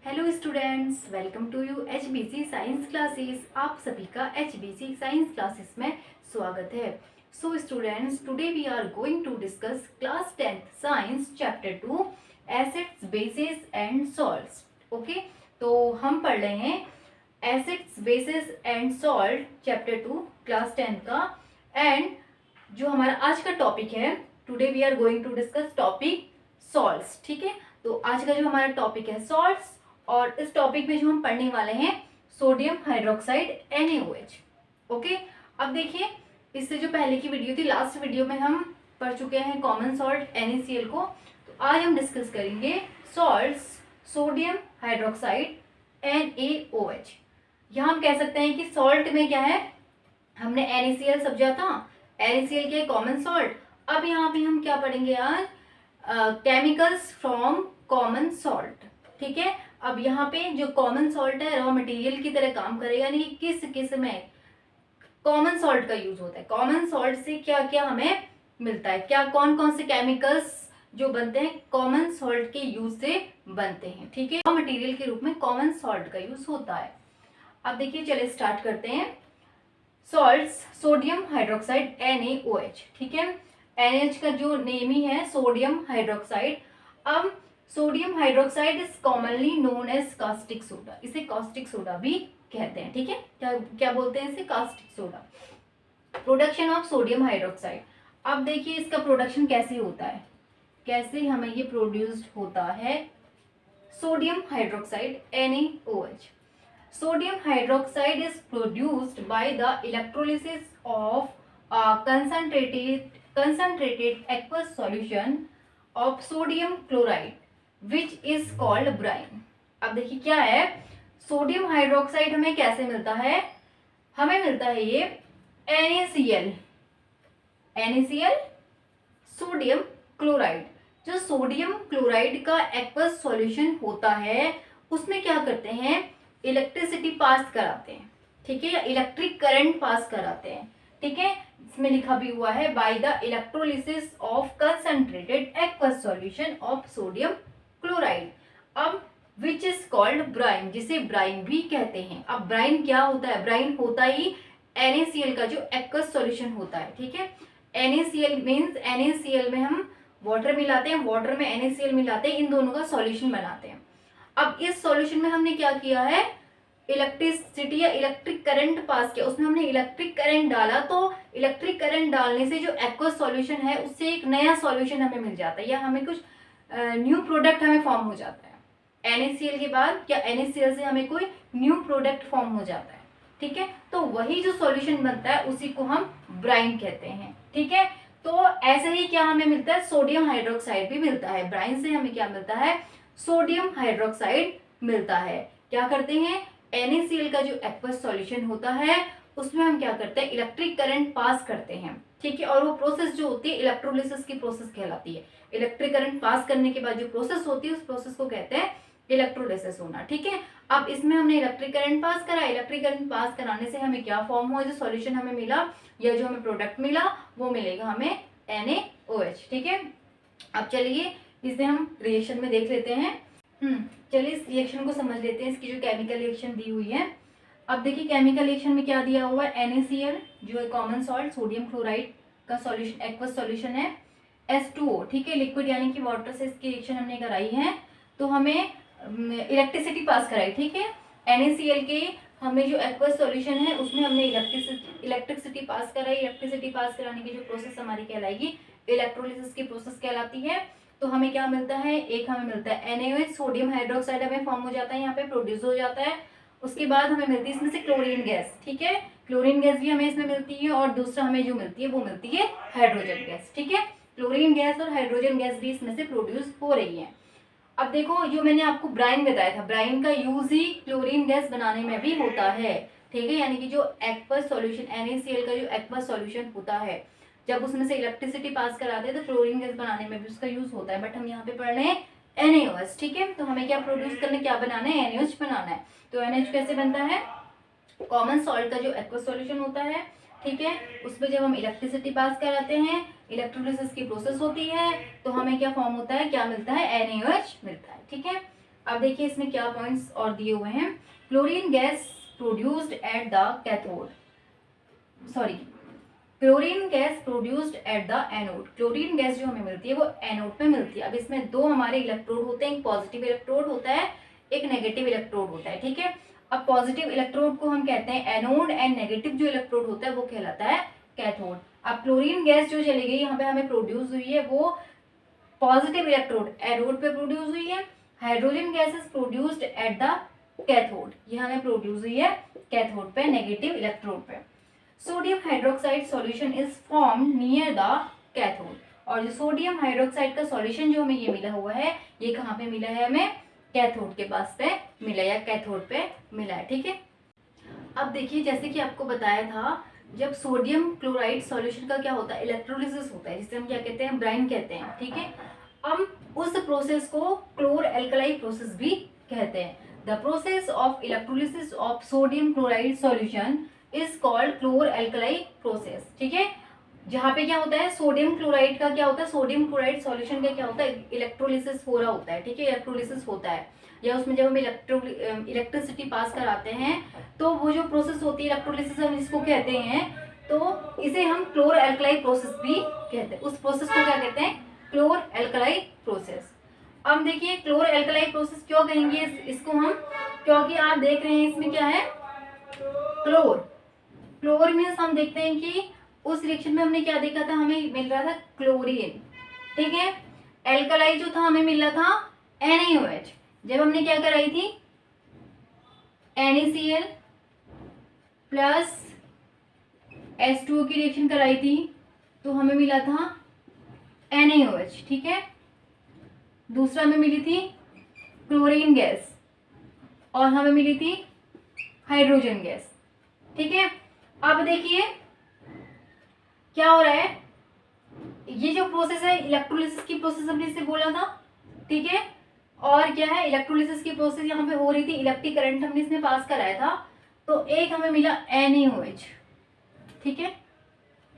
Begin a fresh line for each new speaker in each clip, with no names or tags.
Hello students, welcome to you HBC science classes. आप सभी का HBC साइंस क्लासेस में स्वागत है। So students, today we are going to discuss class 10th science chapter 2 acids, bases and salts. Okay, तो हम पढ़ रहे हैं acids, bases and salt chapter 2 class 10th का। एंड जो हमारा आज का टॉपिक है, today we are going to discuss topic salts. ठीक है, तो आज का जो हमारा टॉपिक है सॉल्ट्स, और इस टॉपिक में जो हम पढ़ने वाले हैं सोडियम हाइड्रोक्साइड NaOH। ओके, अब देखिए, इससे जो पहले की वीडियो थी, लास्ट वीडियो में हम पढ़ चुके हैं कॉमन सॉल्ट NaCl को। तो आज हम डिस्कस करेंगे सॉल्ट्स, सोडियम हाइड्रोक्साइड NaOH। यहाँ हम कह सकते हैं कि सॉल्ट में क्या है, हमने NaCl समझा था, NaCl के कॉमन सॉल्ट। अब यहाँ पे हम क्या पढ़ेंगे आज, केमिकल्स फ्रॉम कॉमन सॉल्ट। ठीक है, अब यहाँ पे जो कॉमन सॉल्ट है रॉ मटेरियल की तरह काम करेगा, यानी कि किस किस में कॉमन सॉल्ट का यूज होता है, कॉमन सॉल्ट से क्या क्या हमें मिलता है, क्या कौन कौन से केमिकल्स जो बनते हैं कॉमन सॉल्ट के यूज से बनते हैं। ठीक है, रॉ मटेरियल के रूप में कॉमन सॉल्ट का यूज होता है। अब देखिए, चलिए स्टार्ट करते हैं। Salts, sodium hydroxide NaOH। ठीक है, NH का जो नेम ही है सोडियम हाइड्रोक्साइड। अब sodium hydroxide is commonly known as caustic soda, इसे कास्टिक सोडा भी कहते हैं। ठीक है, क्या क्या बोलते हैं इसे, caustic soda. Production of sodium hydroxide. अब देखिए इसका प्रोडक्शन कैसे होता है, कैसे हमें ये प्रोड्यूस्ड होता है sodium hydroxide NaOH। Sodium hydroxide is produced by the electrolysis of a concentrated aqueous solution of sodium chloride, which is called brine। अब देखिए क्या है, सोडियम हाइड्रोक्साइड हमें कैसे मिलता है, हमें मिलता है ये NaCl सोडियम क्लोराइड। जो सोडियम क्लोराइड का एक्वस सॉल्यूशन होता है उसमें क्या करते हैं, इलेक्ट्रिसिटी पास कराते हैं। ठीक है, या इलेक्ट्रिक करंट पास कराते हैं। ठीक है, इसमें लिखा भी हुआ है by the electrolysis of concentrated aqueous solution of sodium chloride. अब विच इज कॉल्ड ब्राइन, जिसे ब्राइन भी कहते हैं। अब ब्राइन क्या होता है, ब्राइन होता ही NaCl का जो एक्वस सॉल्यूशन होता है। ठीक है, NaCl मीन्स NaCl में हम वाटर मिलाते हैं, वाटर में NaCl मिलाते हैं, इन दोनों का सॉल्यूशन बनाते हैं। अब इस सॉल्यूशन में हमने क्या किया है, इलेक्ट्रिसिटी या इलेक्ट्रिक करंट पास किया, उसमें हमने इलेक्ट्रिक करंट डाला। तो इलेक्ट्रिक करंट डालने से जो एक्वस सॉल्यूशन है उससे एक नया सॉल्यूशन हमें मिल जाता है, या हमें कुछ न्यू प्रोडक्ट हमें फॉर्म हो जाता है। NaCl के बाद या NaCl से हमें कोई न्यू प्रोडक्ट फॉर्म हो जाता है। ठीक है, तो वही जो सॉल्यूशन बनता है उसी को हम ब्राइन कहते हैं। ठीक है, तो ऐसे ही क्या हमें मिलता है, सोडियम हाइड्रोक्साइड भी मिलता है। ब्राइन से हमें क्या मिलता है, सोडियम हाइड्रोक्साइड मिलता है। क्या करते हैं, NaCl का जो एक्वस सॉल्यूशन होता है उसमें हम क्या करते हैं, इलेक्ट्रिक करंट पास करते हैं। ठीक है, और वो प्रोसेस जो होती है इलेक्ट्रोलिसिस की प्रोसेस कहलाती है। इलेक्ट्रिक करंट पास करने के बाद जो प्रोसेस होती है उस प्रोसेस को कहते हैं इलेक्ट्रोलिसिस होना। ठीक है, अब इसमें हमने इलेक्ट्रिक करंट पास करा, इलेक्ट्रिक करंट पास कराने से हमें क्या फॉर्म हुआ, जो सॉल्यूशन हमें मिला या जो हमें प्रोडक्ट मिला वो मिलेगा हमें NaOH। ठीक है, अब चलिए इसे हम रिएक्शन में देख लेते हैं। चलिए इस रिएक्शन को समझ लेते हैं, इसकी जो केमिकल रिएक्शन दी हुई है। अब देखिए केमिकल रिएक्शन में क्या दिया हुआ है, NaCl जो है कॉमन सॉल्ट, सोडियम क्लोराइड का सॉल्यूशन, एक्वस सॉल्यूशन है, H2O। ठीक है, लिक्विड यानी कि वाटर से इसकी रिएक्शन हमने कराई है, तो हमें इलेक्ट्रिसिटी पास कराई। ठीक है, NaCl के हमें जो एक्वस सॉल्यूशन है उसमें हमने इलेक्ट्रिसिटी पास कराई। इलेक्ट्रिसिटी पास कराने की जो प्रोसेस हमारी कहलाएगी इलेक्ट्रोलिसिस की प्रोसेस कहलाती है। तो हमें क्या मिलता है, एक हमें मिलता है NaOH, सोडियम हाइड्रोक्साइड हमें फॉर्म हो जाता है, यहाँ पे प्रोड्यूस हो जाता है। उसके बाद हमें मिलती है इसमें से क्लोरीन गैस। ठीक है, क्लोरीन गैस भी हमें इसमें मिलती है, और दूसरा हमें जो मिलती है वो मिलती है हाइड्रोजन गैस। ठीक है, क्लोरीन गैस और हाइड्रोजन गैस भी इसमें से प्रोड्यूस हो रही है। अब देखो, जो मैंने आपको ब्राइन बताया था, ब्राइन का यूज ही क्लोरीन गैस बनाने में भी होता है। ठीक है, यानी कि जो एक्वस सॉल्यूशन NaCl का जो एक्वस सॉल्यूशन होता है, जब उसमें से इलेक्ट्रिसिटी पास कराते हैं तो क्लोरीन गैस बनाने में भी उसका यूज होता है। बट हम यहाँ पे पढ़ रहे हैं NaOH। ठीक है, तो हमें क्या प्रोड्यूस करना, क्या बनाना है, NaOH बनाना है। तो NaOH कैसे बनता है, कॉमन सॉल्ट का जो एक्वस सॉल्यूशन होता है, ठीक है, उसमें जब हम इलेक्ट्रिसिटी पास कराते हैं, इलेक्ट्रोलिसिस की प्रोसेस होती है, तो हमें क्या फॉर्म होता है, क्या मिलता है, NaOH मिलता है। ठीक है, अब देखिए इसमें क्या पॉइंट्स और दिए हुए हैं। Chlorine gas produced at the cathode, sorry, chlorine gas produced at the anode. Chlorine gas जो हमें मिलती है वो एनोड पे मिलती है। अब इसमें दो हमारे इलेक्ट्रोड होते हैं, एक पॉजिटिव इलेक्ट्रोड होता है, एक नेगेटिव इलेक्ट्रोड होता है, ठीक है। अब पॉजिटिव इलेक्ट्रोड को हम कहते हैं एनोड एंड नेगेटिव जो इलेक्ट्रोड होता है वो कहलाता है कैथोड। अब क्लोरीन गैस जो चली गई यहाँ पे हमें प्रोड्यूस हुई है वो पॉजिटिव इलेक्ट्रोड एनोड पे प्रोड्यूस हुई है। Hydrogen gas is produced at the cathode, ये हमें प्रोड्यूस हुई है कैथोड पे, नेगेटिव इलेक्ट्रोड पे। Sodium hydroxide solution is form near the cathode, और जो सोडियम हाइड्रोक्साइड का सॉल्यूशन जो हमें ये मिला हुआ है ये कहाँ पे मिला है, हमें कैथोड के पास पे मिला या कैथोड पे मिला है, ठीक है। अब देखिए जैसे कि आपको बताया था, जब सोडियम क्लोराइड सॉल्यूशन का क्या होता है, इलेक्ट्रोलिसिस होता है, जिसे हम क्या कहते हैं, ब्राइन कहते हैं, ठीक है। हम उस प्रोसेस को क्लोर एल्कलाई प्रोसेस भी कहते हैं। The process of electrolysis of sodium chloride solution is called chlor alkali process, ठीक है। जहाँ पे क्या होता है, सोडियम क्लोराइड का क्या होता है, सोडियम क्लोराइड सॉल्यूशन का क्या होता है, इलेक्ट्रोलिसिस हो रहा होता है, ठीक है, इलेक्ट्रोलिसिस होता है, या उसमें जब हम इलेक्ट्रिसिटी पास कराते हैं तो वो जो प्रोसेस होती है इलेक्ट्रोलिसिस हम इसको कहते हैं, तो इसे हम क्लोर एल्कलाई प्रोसेस भी कहते हैं। उस प्रोसेस को क्या कहते हैं, क्लोर एल्कलाई प्रोसेस। अब देखिए क्लोर एल्कलाई प्रोसेस क्यों कहेंगे इसको हम, क्योंकि आप देख रहे हैं इसमें क्या है, क्लोर। क्लोर मीन्स हम देखते हैं कि उस रिएक्शन में हमने क्या देखा था, हमें मिल रहा था क्लोरीन, ठीक है। एल्कलाई जो था हमें मिल रहा था NaOH। जब हमने क्या कराई थी, NaCl प्लस H2O की रिएक्शन कराई थी तो हमें मिला था NaOH, ठीक है। दूसरा हमें मिली थी क्लोरीन गैस और हमें मिली थी हाइड्रोजन गैस, ठीक है। अब देखिए क्या हो रहा है, ये जो प्रोसेस है इलेक्ट्रोलिसिस की प्रोसेस हमने इसे बोला था, ठीक है। और क्या है, इलेक्ट्रोलिसिस की प्रोसेस यहाँ पे हो रही थी, इलेक्ट्रिक करंट हमने इसमें पास कराया था, तो एक हमें मिला NaOH, ठीक है,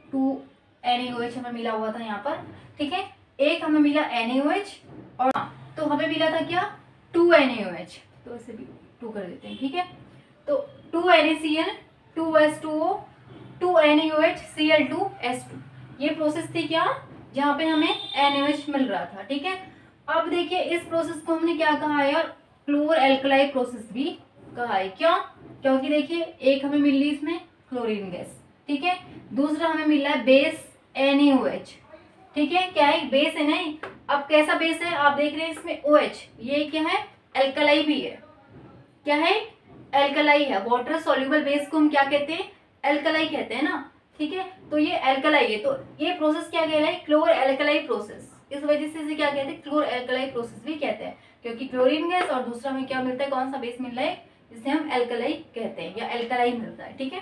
2 NaOH हमें मिला हुआ था यहाँ पर, ठीक है। एक हमें मिला NaOH और तो हमें मिला था क्या, 2 NaOH, तो इसे भी 2 कर देते हैं, ठीक है। तो 2 NaCl 2 H2O 2 NaOH Cl2S2, ये प्रोसेस थी क्या, जहाँ पे हमें NaOH मिल रहा था, ठीक है। अब देखिए इस प्रोसेस को हमने क्या कहा है, और क्लोर एल्कलाई प्रोसेस भी कहा है। क्यों, क्योंकि देखिए एक हमें मिल रही इसमें क्लोरीन गैस, ठीक है। दूसरा हमें मिल रहा है बेस NaOH, ठीक है, क्या है, बेस है नहीं। अब कैसा बेस है, आप देख रहे हैं इसमें OH, ये क्या है, एल्कलाई भी है, क्या है, एल्कलाई है। वाटर सॉल्युबल बेस को हम क्या कहते हैं, एल्कलाई कहते हैं ना, ठीक है। तो ये एल्कलाई है, तो ये प्रोसेस क्या कहलाए, क्लोर एल्कलाई प्रोसेस। इस वजह से इसे क्या कहते हैं, क्लोर एल्कलाई प्रोसेस भी कहते हैं, क्योंकि क्लोरीन गैस और दूसरा हमें क्या मिलता है, कौन सा बेस मिल रहा है, जिसे हम एल्कलाई कहते हैं या एल्कलाई मिलता है, ठीक है।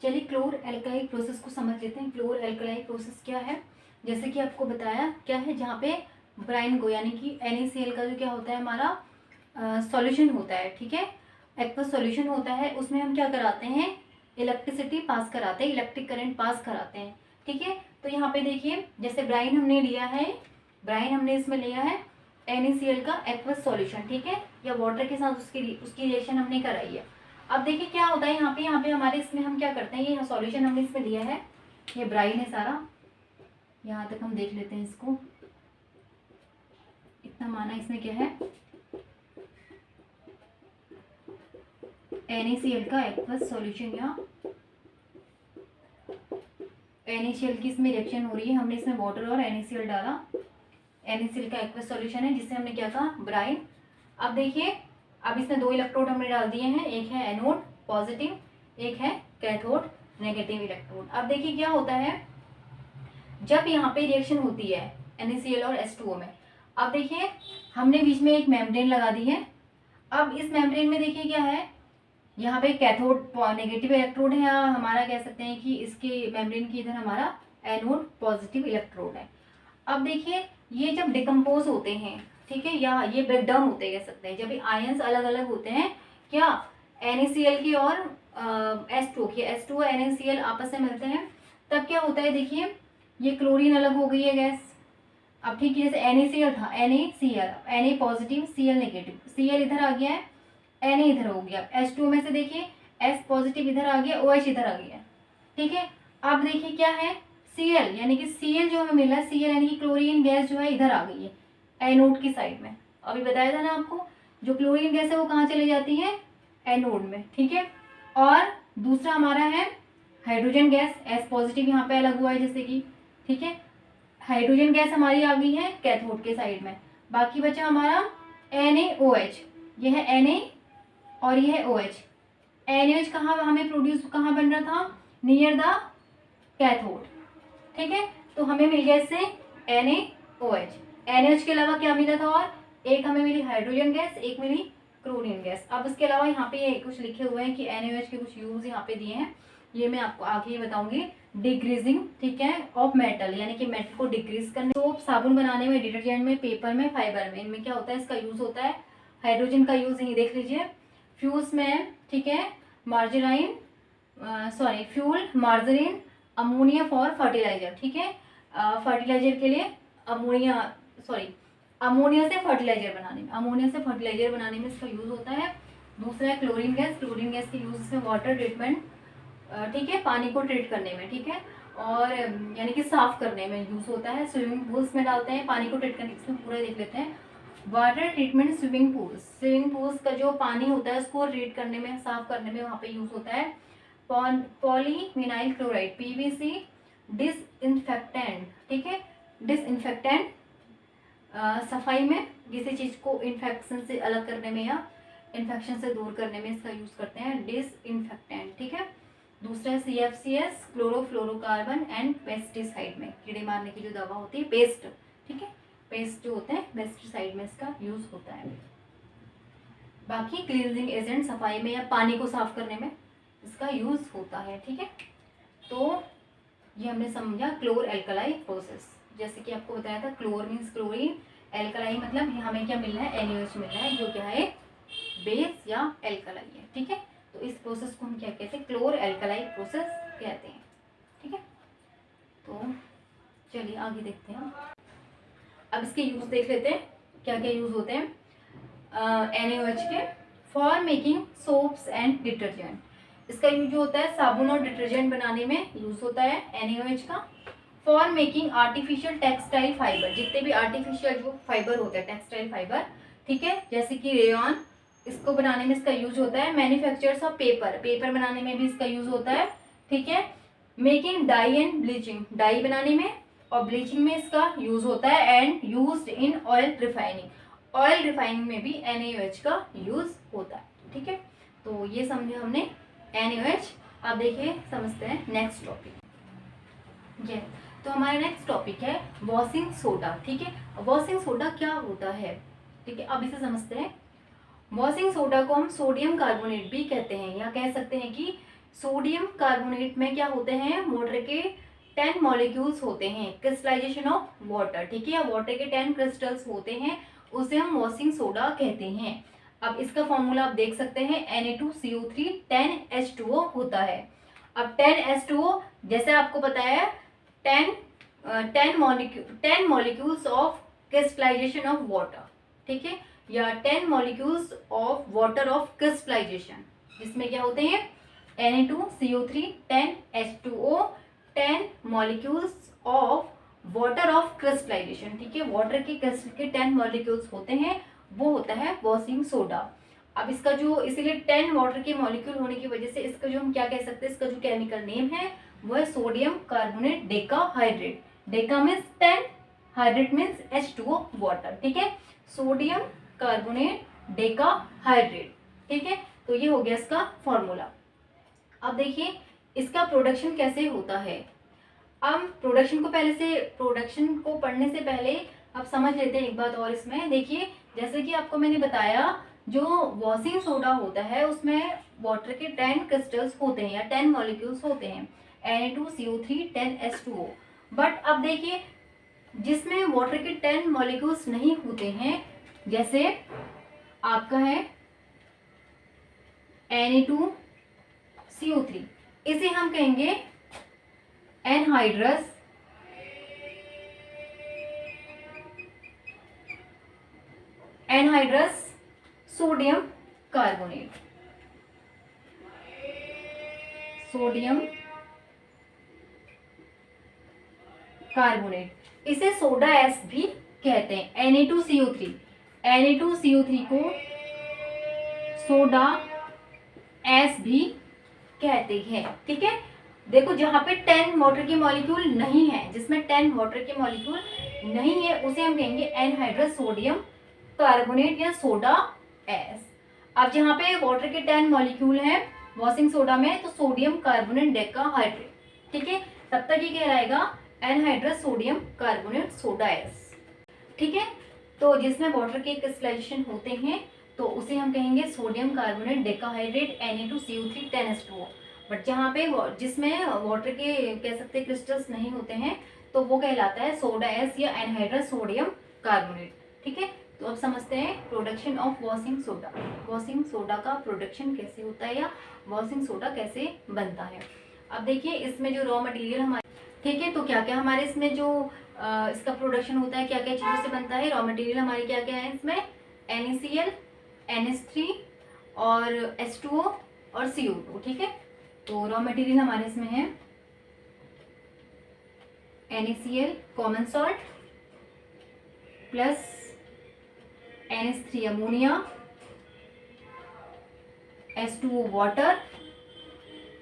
चलिए क्लोर एल्कलाई प्रोसेस को समझ लेते हैं। क्लोर एल्कलाई प्रोसेस क्या है, जैसे कि आपको बताया क्या है, जहाँ पे ब्राइन को यानी कि NaCl का जो क्या होता है हमारा सॉल्यूशन होता है, ठीक है, एक्वस सॉल्यूशन होता है, उसमें हम क्या कराते हैं, इलेक्ट्रिसिटी पास कराते हैं, इलेक्ट्रिक करंट पास कराते हैं, ठीक है। तो यहाँ पे देखिए जैसे ब्राइन हमने लिया है, ब्राइन हमने इसमें लिया है NaCl का एक्वस सॉल्यूशन, ठीक है, या वाटर के साथ उसकी रिएक्शन हमने कराई है। अब देखिए क्या होता है यहाँ पे हमारे इसमें हम क्या करते हैं, ये सॉल्यूशन हमने इसमें लिया है, ये ब्राइन है सारा, यहाँ तक हम देख लेते हैं इसको, इतना माना इसमें क्या है, NaCl का एक्वस सॉल्यूशन, या NaCl की इसमें रिएक्शन हो रही है, हमने इसमें वाटर और NaCl डाला, NaCl का एक्वस सॉल्यूशन है जिससे हमने क्या कहा, ब्राइन। अब देखिए अब इसमें 2 इलेक्ट्रोड हमने डाल दिए हैं, एक है एनोड पॉजिटिव, एक है कैथोड नेगेटिव इलेक्ट्रोड। अब देखिए क्या होता है, जब यहाँ पे रिएक्शन होती है NaCl और H2O में, अब देखिए हमने बीच में एक मेम्ब्रेन लगा दी है। अब इस मेम्ब्रेन में देखिए क्या है, यहाँ पे कैथोड नेगेटिव इलेक्ट्रोड है, या हमारा कह सकते हैं कि इसके मेम्ब्रेन की इधर हमारा एनोड पॉजिटिव इलेक्ट्रोड है। अब देखिए ये जब डिकम्पोज होते हैं, ठीक है, या ये ब्रेक डाउन होते कह सकते हैं, जब ये आयंस अलग अलग होते हैं क्या, NaCl की और H2O की, H2O NaCl आपस में मिलते हैं, तब क्या होता है, देखिए ये क्लोरीन अलग हो गई है गैस। अब ठीक है, जैसे NaCl था, NaCl, Na positive Cl negative, Cl इधर आ गया है, Na इधर हो गया, H2O में से देखिए S पॉजिटिव इधर आ गया, OH इधर आ गया, ठीक है। अब देखिए क्या है, Cl यानी कि Cl जो हमें मिला है, Cl यानी कि क्लोरीन गैस जो है इधर आ गई है एनोड की साइड में। अभी बताया था ना आपको, जो क्लोरीन गैस है वो कहाँ चली जाती है, एनोड में, ठीक है। और दूसरा हमारा है हाइड्रोजन गैस, S पॉजिटिव यहाँ पे अलग हुआ है जैसे कि, ठीक है। हाइड्रोजन गैस हमारी आ गई है कैथोड के साइड में। बाकी बचा हमारा NaOH, ये है Na और ये है OH। NaOH कहाँ हमें प्रोड्यूस कहाँ बन रहा था, नियर द कैथोड, ठीक है। तो हमें मिल गया इससे NaOH। NaOH के अलावा क्या मिला था, और एक हमें मिली हाइड्रोजन गैस, एक मिली क्लोरीन गैस। अब इसके अलावा यहाँ पे कुछ लिखे हुए हैं कि NaOH के कुछ यूज यहाँ पे दिए हैं, ये मैं आपको आगे ही बताऊंगी। डिक्रीजिंग, ठीक है, ऑफ मेटल, यानी कि मेटल को डिक्रीज करने, सोप साबुन बनाने में, डिटर्जेंट में, पेपर में, फाइबर में, इनमें क्या होता है, इसका यूज होता है। हाइड्रोजन का यूज यही देख लीजिए, फ्यूज में, ठीक है, margarine fuel, margarine, ammonia for fertiliser, ठीक है। फर्टिलाइजर के लिए अमोनिया से फर्टिलाइजर बनाने में इसका यूज होता है। दूसरा है क्लोरीन गैस, क्लोरीन गैस के यूज इसमें वाटर ट्रीटमेंट, ठीक है, पानी को ट्रीट करने में, ठीक है, और यानी कि साफ करने में यूज होता है। स्विमिंग पूल्स में डालते हैं पानी को ट्रीट करने, इसमें पूरा देख लेते हैं। वाटर ट्रीटमेंट स्विमिंग पूल्स का जो पानी होता है उसको ट्रीट करने में, साफ करने में वहाँ पे यूज होता है। पॉलीविनाइल क्लोराइड, PVC, डिसइंफेक्टेंट, ठीक है, डिसइंफेक्टेंट सफाई में, किसी चीज को इन्फेक्शन से अलग करने में या इन्फेक्शन से दूर करने में इसका यूज करते हैं, डिसइंफेक्टेंट, ठीक है। दूसरा है CFCS, क्लोरोफ्लोरोकार्बन एंड पेस्टिसाइड में, कीड़े मारने की जो दवा होती है, पेस्ट, ठीक है, पेस्ट जो होते हैं पेस्टिसाइड में इसका यूज होता है। बाकी क्लींजिंग एजेंट, सफाई में या पानी को साफ करने में इसका यूज होता है, ठीक है। तो ये हमने समझा क्लोर एल्कलाई प्रोसेस। जैसे कि आपको बताया था, क्लोर मीन्स क्लोरीन, एल्कलाई मतलब हमें क्या मिल रहा है, NaOH मिल रहा है, जो क्या है, बेस या एल्कलाई है, ठीक है। तो इस प्रोसेस को हम क्या कहते हैं, क्लोर एल्कलाई प्रोसेस कहते हैं, ठीक है। तो चलिए आगे देखते हैं। अब इसके यूज देख लेते हैं, क्या क्या यूज होते हैं NaOH के। For making soaps and detergent, इसका यूज जो होता है साबुन और डिटर्जेंट बनाने में यूज होता है NaOH का। For making artificial textile fibre, जितने भी आर्टिफिशियल जो फाइबर होते हैं, टेक्सटाइल फाइबर, ठीक है, जैसे कि रेयन, इसको बनाने में इसका यूज होता है। मैन्युफैक्चर्स ऑफ पेपर बनाने में भी इसका यूज होता है, ठीक है। Making dye and bleaching, dye बनाने में और ब्लीचिंग में इसका यूज होता है। And used in oil refining, oil refining में भी NaOH का यूज होता है, ठीक है। तो ये समझे हमने NaOH। अब देखिए समझते हैं नेक्स्ट टॉपिक। ये तो हमारा नेक्स्ट टॉपिक है वॉशिंग सोडा, ठीक है। वॉशिंग सोडा क्या होता है, ठीक है, अब इसे समझते हैं। वॉशिंग सोडा को हम सोडियम कार्बोनेट भी कहते हैं, या कह सकते हैं कि सोडियम कार्बोनेट में क्या होते हैं, वाटर के 10 मॉलिक्यूल्स होते हैं, क्रिस्टलाइजेशन ऑफ वाटर, ठीक है, या वाटर के 10 क्रिस्टल्स होते हैं, उसे हम वॉशिंग सोडा कहते हैं। अब इसका फॉर्मूला आप देख सकते हैं, Na2CO3 10H2O होता है। अब 10H2O जैसे आपको बताया 10 molecules of crystallisation of water, ठीक है, या 10 molecules of water of crystallisation, जिसमें क्या होते हैं Na2CO3 10H2O 10 molecules of water of crystallisation, ठीक है, वाटर के क्रिस्टल के 10 मॉलिक्यूल्स होते हैं, वो होता है वॉशिंग सोडा। अब इसका जो इसीलिए 10 वाटर के मॉलिक्यूल होने की वजह से इसका जो हम क्या कह सकते हैं, इसका जो केमिकल नेम है वो है sodium carbonate decahydrate. Deka means 10, hydrate means H2O water, ठीक है, सोडियम कार्बोनेट डेकाहाइड्रेट, ठीक है। तो ये हो गया इसका फॉर्मूला। अब देखिए इसका प्रोडक्शन कैसे होता है। अब प्रोडक्शन को पढ़ने से पहले अब समझ लेते हैं एक बात और इसमें। देखिए जैसे कि आपको मैंने बताया, जो वॉशिंग सोडा होता है उसमें वाटर के 10 क्रिस्टल्स होते हैं या 10 मॉलिक्यूल्स होते हैं, Na2CO3 10H2O। बट अब देखिए जिसमें वाटर के 10 मॉलिक्यूल्स नहीं होते हैं, जैसे आपका है Na2CO3, इसे हम कहेंगे anhydrous anhydrous sodium carbonate, sodium carbonate, इसे सोडा एस भी कहते हैं। Na2CO3, Na2CO3 को सोडा एस भी कहते हैं। ठीक है, देखो जहां पे 10 वाटर के मॉलिक्यूल नहीं है, जिसमें 10 वाटर के मॉलिक्यूल नहीं है, उसे हम कहेंगे एनहाइड्रस सोडियम कार्बोनेट या सोडा एस। अब जहां पे वाटर के 10 मॉलिक्यूल हैं वॉशिंग सोडा में, तो सोडियम कार्बोनेट डेकाहाइड्रेट, ठीक है, तब तक ये कहलाएगा anhydrous sodium carbonate soda S. ठीक है, तो जिसमें वाटर के क्रिस्टलाइजेशन होते हैं तो उसे हम कहेंगे sodium carbonate decahydrate Na2CO3 10H2O। But जहाँ पे जिसमें वाटर के कह सकते हैं क्रिस्टल्स नहीं होते हैं तो वो कहलाता है सोडा एस या एनहाइड्रस सोडियम कार्बोनेट। ठीक है, तो अब समझते हैं production of washing soda. Washing soda का प्रोडक्शन कैसे होता है या वॉशिंग सोडा कैसे बनता है। अब देखिए इसमें जो रॉ मटेरियल हमारे, ठीक है, तो क्या क्या हमारे इसमें जो इसका प्रोडक्शन होता है, क्या क्या चीज़ों से बनता है, रॉ मटेरियल हमारे क्या क्या है इसमें, NaCl, NH3 और H2O और CO2। ठीक है, तो रॉ मटेरियल हमारे इसमें है NaCl common salt plus NH3 ammonia, H2O water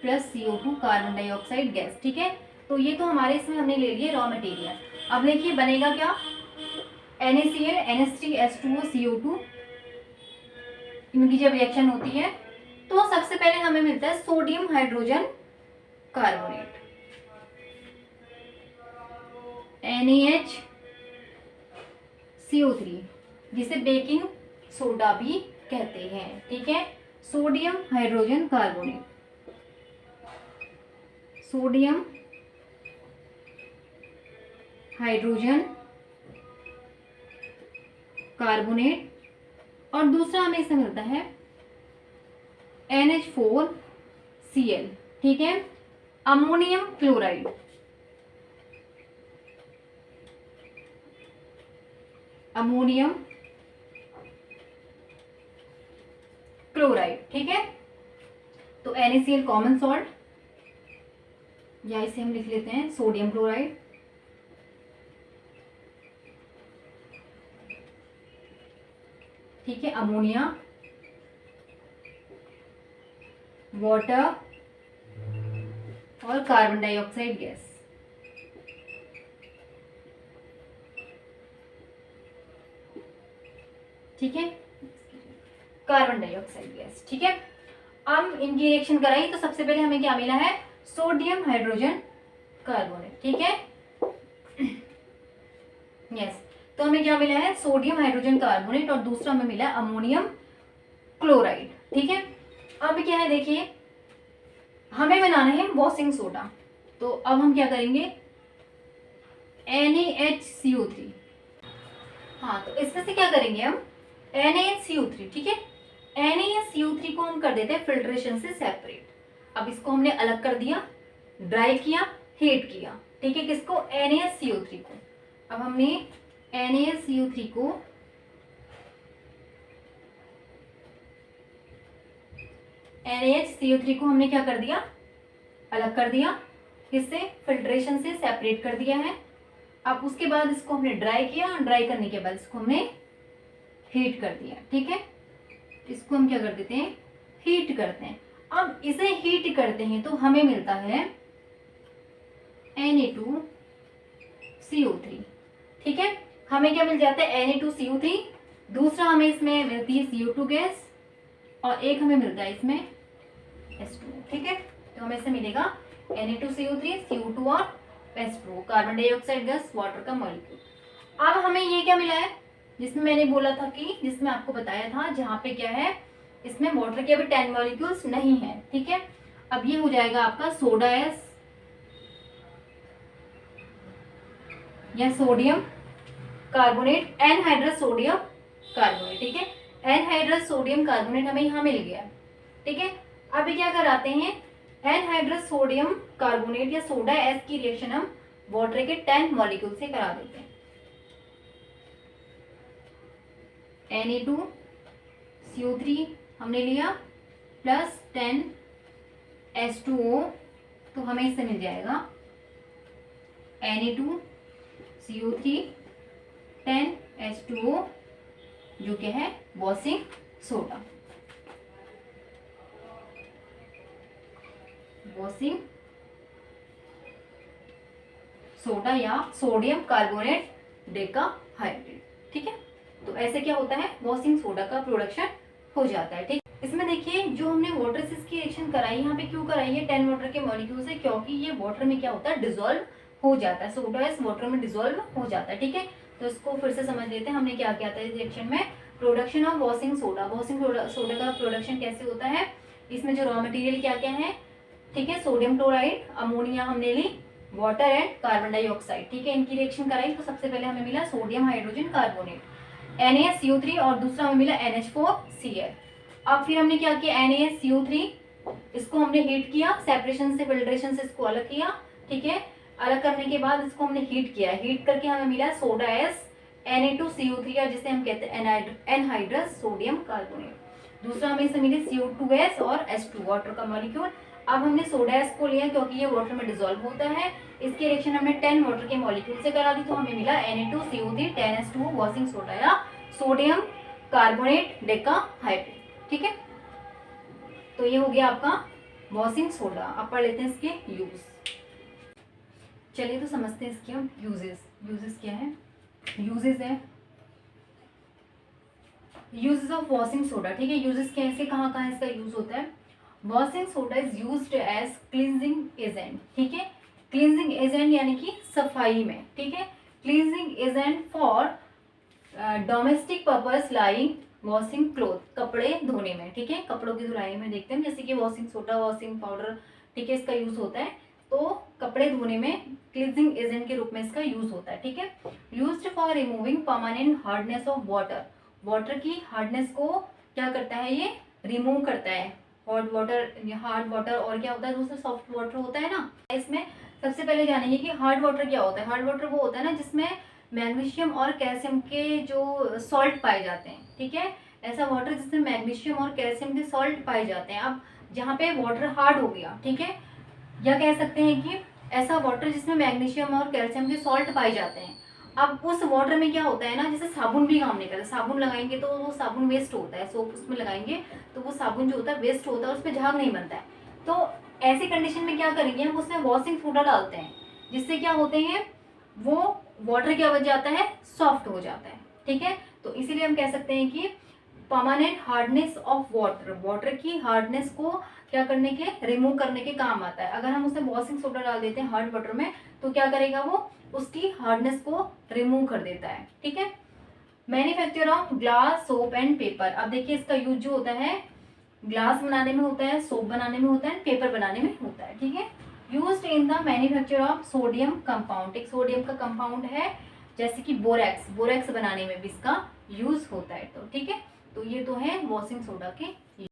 plus CO2 carbon dioxide gas. ठीक है, तो ये तो हमारे इसमें हमने ले लिए रॉ मटेरियल। अब देखिए बनेगा क्या, NaCl, NH3, H2O, CO2, इनकी जब रिएक्शन होती है तो सबसे पहले हमें मिलता है सोडियम हाइड्रोजन कार्बोनेट, NaHCO3, जिसे बेकिंग सोडा भी कहते हैं। ठीक है, sodium hydrogen carbonate, sodium hydrogen carbonate, और दूसरा हमें इससे मिलता है NH4Cl। ठीक है, अमोनियम क्लोराइड, अमोनियम क्लोराइड। ठीक है, तो NaCl कॉमन सॉल्ट, या इसे हम लिख लेते हैं सोडियम क्लोराइड, ठीक है, अमोनिया, वाटर और कार्बन डाइऑक्साइड गैस। ठीक है, कार्बन डाइऑक्साइड गैस। ठीक है, अब इनकी रिएक्शन कराई तो सबसे पहले हमें क्या मिला है, सोडियम हाइड्रोजन कार्बोनेट। ठीक है, यस, तो हमें क्या मिला है, सोडियम हाइड्रोजन कार्बोनेट, और दूसरा हमें मिला है अमोनियम क्लोराइड। ठीक है, अब क्या है देखिए, हमें बनाना है वॉशिंग सोडा, तो अब हम क्या करेंगे, NaHCO3, हाँ, तो इसमें से क्या करेंगे हम, NaHCO3। ठीक है, NaHCO3 को हम कर देते हैं फिल्ट्रेशन से सेपरेट। अब इसको हमने अलग कर दिया, ड्राई किया, हीट किया। ठीक है, किसको, NaHCO3 को। अब हमने NaHCO3 को NaHCO3 को हमने क्या कर दिया, अलग कर दिया, किससे, फिल्ट्रेशन से सेपरेट कर दिया है। अब उसके बाद इसको हमने ड्राई किया, ड्राई करने के बाद इसको हमने हीट कर दिया। ठीक है, इसको हम क्या कर देते हैं, हीट करते हैं। अब इसे हीट करते हैं तो हमें मिलता है Na2CO3। ठीक है, हमें क्या मिल जाता है, Na2CO3, दूसरा हमें इसमें मिलती है CO2 गैस, और एक हमें मिलता है इसमें H2O। ठीक है, तो हमें इससे मिलेगा Na2CO3, CO2 और H2O, carbon dioxide gas, water का मॉलिक्यूल। अब हमें ये क्या मिला है, जिसमें मैंने बोला था कि, जिसमें आपको बताया था, जहाँ पे क्या है, इसमें वाटर के अभी 10 मॉलिक्यूल्स नहीं है। ठीक है, अब ये हो जाएगा आपका सोडा एस या sodium carbonate, anhydrous sodium carbonate. ठीक है, एनहाइड्रस सोडियम कार्बोनेट हमें यहाँ मिल गया। ठीक है, अभी क्या कराते हैं, एनहाइड्रस सोडियम कार्बोनेट या सोडा एस की रिएक्शन हम वाटर के 10 मॉलिक्यूल से करा देते हैं। Na2CO3 हमने लिया प्लस 10H2O, तो हमें इससे मिल जाएगा Na2CO3 10H2O, जो क्या है वॉशिंग सोडा। वॉशिंग सोडा या सोडियम कार्बोनेट डेकाहाइड्रेट। ठीक है, तो ऐसे क्या होता है वॉशिंग सोडा का प्रोडक्शन हो जाता है। ठीक, इसमें देखिए जो हमने वाटर से इसकी रिएक्शन कराई, यहाँ पे क्यों कराई है 10 वाटर के मॉलिक्यूल से, क्योंकि ये वाटर में क्या होता है डिसॉल्व हो जाता है, सोडा इस वाटर में डिसॉल्व हो जाता है। ठीक है, तो इसको फिर से समझ लेते हैं हमने क्या किया था इस रिएक्शन में। Production of washing soda, washing soda का प्रोडक्शन कैसे होता है, इसमें जो रॉ मटेरियल क्या क्या है, ठीक है, सोडियम क्लोराइड, अमोनिया हमने ली, वाटर एंड कार्बन डाइऑक्साइड। ठीक है, इनकी रिएक्शन कराई तो सबसे पहले हमें मिला सोडियम हाइड्रोजन कार्बोनेट NaCO3 और दूसरा हमें मिला NH4Cl। अब फिर हमने क्या किया NaCO3 इसको हमने हीट किया, सेपरेशन से फिल्ट्रेशन से इसको अलग किया। ठीक है, अलग करने के बाद इसको हमने हीट किया, हीट करके हमें मिला सोडा एस Na2CO3 या जिसे हम कहते हैं एनहाइड्रस सोडियम कार्बोनेट। दूसरा हमें इससे मिले CO2S और H2 वाटर का मॉलिक्यूल। अब हमने सोडा एस को लिया क्योंकि ये वाटर में डिसॉल्व होता है, इसकी रिएक्शन हमने 10 वाटर के मॉलिक्यूल से करा दी, तो हमें मिला Na2CO3 10H2O वॉशिंग सोडा या सोडियम कार्बोनेट डेकाहाइड्रेट। ठीक है, तो ये हो गया आपका वॉशिंग सोडा। अब पढ़ लेते हैं इसके यूज। चलिए तो समझते हैं इसके हम यूजेस। यूजेस क्या है, यूजेस है यूजेस ऑफ वॉशिंग सोडा। ठीक है, यूजेस कैसे कहाँ कहाँ इसका यूज होता है। Washing soda is used as cleansing agent. ठीक है, क्लींजिंग एजेंट यानी कि सफाई में। ठीक है, cleansing agent for domestic purpose like washing cloth, कपड़े धोने में। ठीक है, कपड़ों की धुलाई में देखते हैं जैसे कि वॉशिंग सोडा, वॉशिंग पाउडर, ठीक है, इसका यूज होता है, तो कपड़े धोने में क्लींजिंग एजेंट के रूप में इसका यूज होता है। ठीक है, used for removing permanent hardness of water, water की हार्डनेस को क्या करता है ये रिमूव करता है। हॉट वाटर, हार्ड वाटर और क्या होता है दूसरा सॉफ्ट वाटर होता है ना। इसमें सबसे पहले जानेंगे कि हार्ड वाटर क्या होता है। हार्ड वाटर वो होता है ना जिसमें मैग्नीशियम और कैल्शियम के जो सॉल्ट पाए जाते हैं। ठीक है, ऐसा वाटर जिसमें मैग्नीशियम और कैल्शियम के सॉल्ट पाए जाते हैं। अब जहाँ पे वाटर हार्ड हो गया, ठीक है, या कह सकते हैं कि ऐसा वाटर जिसमें मैग्नीशियम और कैल्शियम के सॉल्ट पाए जाते हैं। अब उस वाटर में क्या होता है ना, जैसे साबुन भी काम नहीं करता, साबुन लगाएंगे तो वो साबुन वेस्ट होता है, सोप उसमें लगाएंगे तो वो साबुन जो होता है वेस्ट होता है, उस पर झाग नहीं बनता है। तो ऐसी कंडीशन में क्या करेंगे हम, उसमें वॉशिंग सोडा डालते हैं, जिससे क्या होते हैं वो वाटर क्या बन जाता है, सॉफ्ट हो जाता है। ठीक है, तो इसीलिए हम कह सकते हैं कि permanent hardness of water, water की हार्डनेस को क्या करने के, रिमूव करने के काम आता है। अगर हम उसमें वॉशिंग सोडा डाल देते हैं हार्ड वाटर में तो क्या करेगा वो उसकी हार्डनेस को रिमूव कर देता है। ठीक है, manufacture of glass, soap and paper. अब देखिए इसका यूज जो होता है ग्लास बनाने में होता है, सोप बनाने में होता है, पेपर बनाने में होता है। ठीक है, used in the manufacture of sodium compound. एक सोडियम का कंपाउंड है जैसे कि बोरेक्स, बोरेक्स बनाने में भी इसका यूज होता है। तो ठीक है, तो ये तो है वॉशिंग सोडा के